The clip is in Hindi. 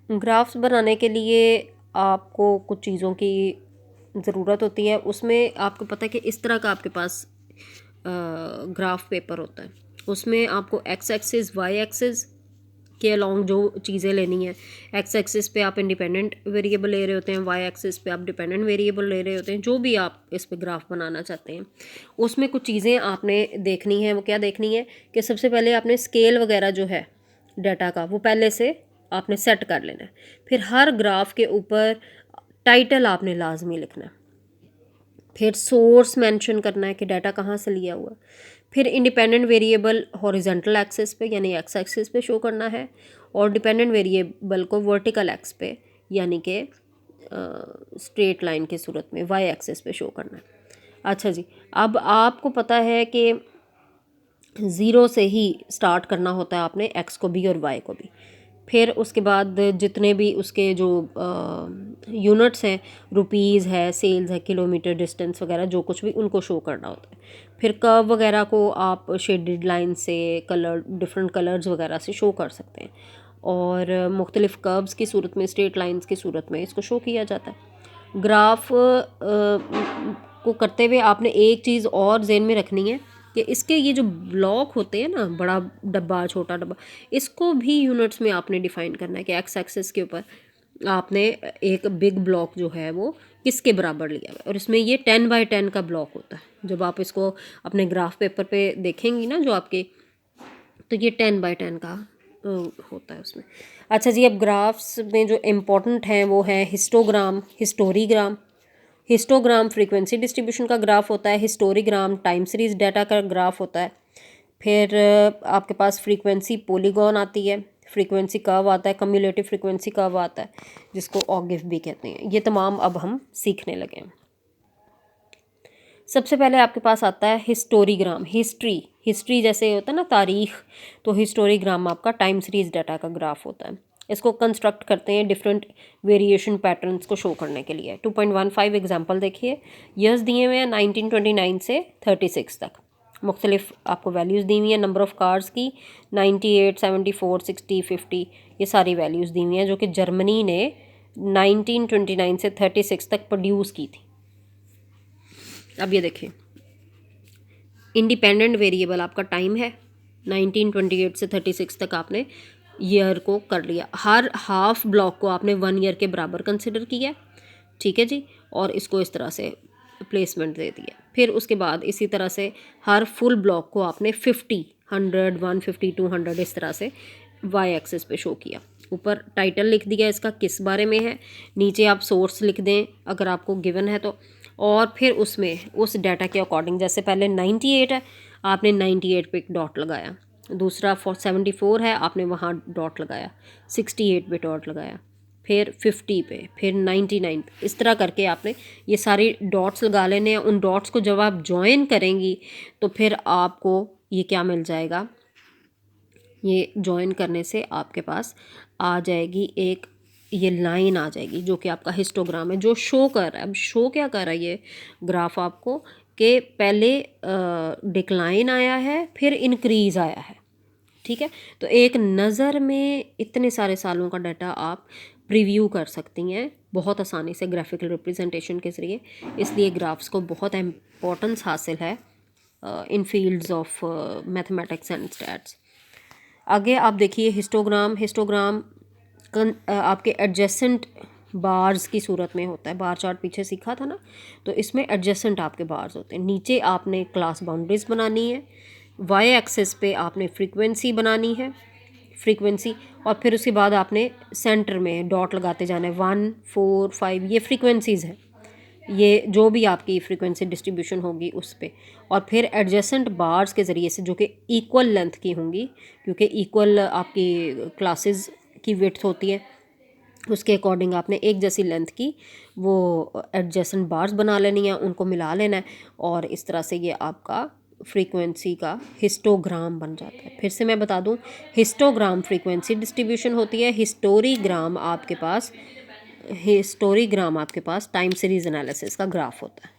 ग्राफ्स बनाने के लिए आपको कुछ चीज़ों की ज़रूरत होती है। उसमें आपको पता है कि इस तरह का आपके पास ग्राफ पेपर होता है। उसमें आपको एक्स एक्सिस वाई एक्सिस के अलॉन्ग जो चीज़ें लेनी है, एक्स एक्सिस पे आप इंडिपेंडेंट वेरिएबल ले रहे होते हैं, वाई एक्सिस पे आप डिपेंडेंट वेरिएबल ले रहे होते हैं, जो भी आप इस पे ग्राफ बनाना चाहते हैं। उसमें कुछ चीज़ें आपने देखनी है। वो क्या देखनी है कि सबसे पहले आपने स्केल वगैरह जो है डाटा का वो पहले से आपने सेट कर लेना है। फिर हर ग्राफ के ऊपर टाइटल आपने लाजमी लिखना है। फिर सोर्स मेंशन करना है कि डाटा कहाँ से लिया हुआ। फिर इंडिपेंडेंट वेरिएबल हॉरिजॉन्टल एक्सिस पे यानी एक्स एक्सिस पे शो करना है, और डिपेंडेंट वेरिएबल को वर्टिकल एक्स पे यानी कि स्ट्रेट लाइन की सूरत में वाई एक्सिस पे शो करना है। अच्छा जी, अब आपको पता है कि ज़ीरो से ही स्टार्ट करना होता है आपने एक्स को भी और वाई को भी। फिर उसके बाद जितने भी उसके जो यूनिट्स हैं, रुपीज़ है, सेल्स है, किलोमीटर, डिस्टेंस वगैरह जो कुछ भी उनको शो करना होता है। फिर कर्व वगैरह को आप शेडेड लाइन से, कलर डिफरेंट कलर्स वगैरह से शो कर सकते हैं, और मुख्तलिफ़ कर्व्स की सूरत में, स्ट्रेट लाइंस की सूरत में इसको शो किया जाता है। ग्राफ को करते हुए आपने एक चीज़ और ज़हन में रखनी है कि इसके ये जो ब्लॉक होते हैं ना, बड़ा डब्बा छोटा डब्बा, इसको भी यूनिट्स में आपने डिफ़ाइन करना है कि एक्स एक्सिस के ऊपर आपने एक बिग ब्लॉक जो है वो किसके बराबर लिया है, और इसमें ये 10x10 का ब्लॉक होता है। जब आप इसको अपने ग्राफ पेपर पे देखेंगी ना जो आपके, तो ये 10x10 का होता है उसमें। अच्छा जी, अब ग्राफ्स में जो इम्पोर्टेंट हैं वो है हिस्टोग्राम, हिस्टोरीग्राम। हिस्टोग्राम फ्रीक्वेंसी डिस्ट्रीब्यूशन का ग्राफ होता है, हिस्टोरीग्राम टाइम सीरीज डाटा का ग्राफ होता है। फिर आपके पास फ्रीक्वेंसी पॉलीगॉन आती है, फ्रीक्वेंसी कर्व आता है, कम्युलेटिव फ्रीक्वेंसी कर्व आता है, जिसको ऑगिफ भी कहते हैं। ये तमाम अब हम सीखने लगे हैं। सबसे पहले आपके पास आता है हिस्टोरीग्राम, हिस्ट्री जैसे होता है ना तारीख, तो हिस्टोरीग्राम आपका टाइम सीरीज डाटा का ग्राफ होता है। इसको कंस्ट्रक्ट करते हैं डिफरेंट वेरिएशन पैटर्न्स को शो करने के लिए। 2.15 एग्जाम्पल देखिए, ईयर्स दिए हुए हैं 1929 से 36 तक। मुख्तलिफ आपको वैल्यूज़ दी हुई हैं नंबर ऑफ़ कार्स की, 98, 74, 60, 50, ये सारी वैल्यूज़ दी हुई हैं जो कि जर्मनी ने 1929 से 36 तक प्रोड्यूस की थी। अब ये देखें, इंडिपेंडेंट वेरिएबल आपका टाइम है, 1928 से 36 तक आपने ईयर को कर लिया। हर हाफ ब्लॉक को आपने 1 ईयर के बराबर कंसिडर किया, ठीक है जी, और इसको इस तरह से प्लेसमेंट दे दिया। फिर उसके बाद इसी तरह से हर फुल ब्लॉक को आपने 50, 100, 150, 200 इस तरह से वाई एक्सिस पे शो किया। ऊपर टाइटल लिख दिया इसका किस बारे में है, नीचे आप सोर्स लिख दें अगर आपको गिवन है तो, और फिर उसमें उस डाटा के अकॉर्डिंग, जैसे पहले 98 है आपने 98 पे एक डॉट लगाया, दूसरा 74 है आपने वहाँ डॉट लगाया, 68 पे डॉट लगाया, फिर 50 पे, फिर 99 पे, इस तरह करके आपने ये सारे डॉट्स लगा लेने हैं। उन डॉट्स को जब आप ज्वाइन करेंगी तो फिर आपको ये क्या मिल जाएगा, ये ज्वाइन करने से आपके पास आ जाएगी एक ये लाइन आ जाएगी जो कि आपका हिस्टोग्राम है, जो शो कर रहा है। अब शो क्या कर रहा है ये ग्राफ आपको, कि पहले डिक्लाइन आया है फिर इंक्रीज़ आया है, ठीक है। तो एक नज़र में इतने सारे सालों का डाटा आप प्रीव्यू कर सकती हैं बहुत आसानी से ग्राफिकल रिप्रेजेंटेशन के ज़रिए। इसलिए ग्राफ्स को बहुत इम्पोर्टेंस हासिल है in fields of mathematics and stats. आगे आप देखिए हिस्टोग्राम आपके एडजेसेंट बार्स की सूरत में होता है। बार चार्ट पीछे सीखा था ना, तो इसमें एडजेसेंट आपके बार्स होते हैं। नीचे आपने क्लास बाउंड्रीज बनानी है, वाई एक्सिस पे आपने फ्रीक्वेंसी बनानी है, फ्रीक्वेंसी, और फिर उसके बाद आपने सेंटर में डॉट लगाते जाना है, 1, 4, 5, ये फ्रीक्वेंसीज़ है, ये जो भी आपकी फ्रीक्वेंसी डिस्ट्रीब्यूशन होगी उस पे। और फिर एडजेसेंट बार्स के ज़रिए से जो कि इक्वल लेंथ की होंगी, क्योंकि इक्वल आपकी क्लासेस की विड्थ होती है, उसके अकॉर्डिंग आपने एक जैसी लेंथ की वो एडजेसेंट बार्स बना लेनी है, उनको मिला लेना है, और इस तरह से ये आपका फ्रीक्वेंसी का हिस्टोग्राम बन जाता है। फिर से मैं बता दूं, हिस्टोग्राम फ्रीक्वेंसी डिस्ट्रीब्यूशन होती है, हिस्टोरीग्राम आपके पास टाइम सीरीज एनालिसिस का ग्राफ होता है।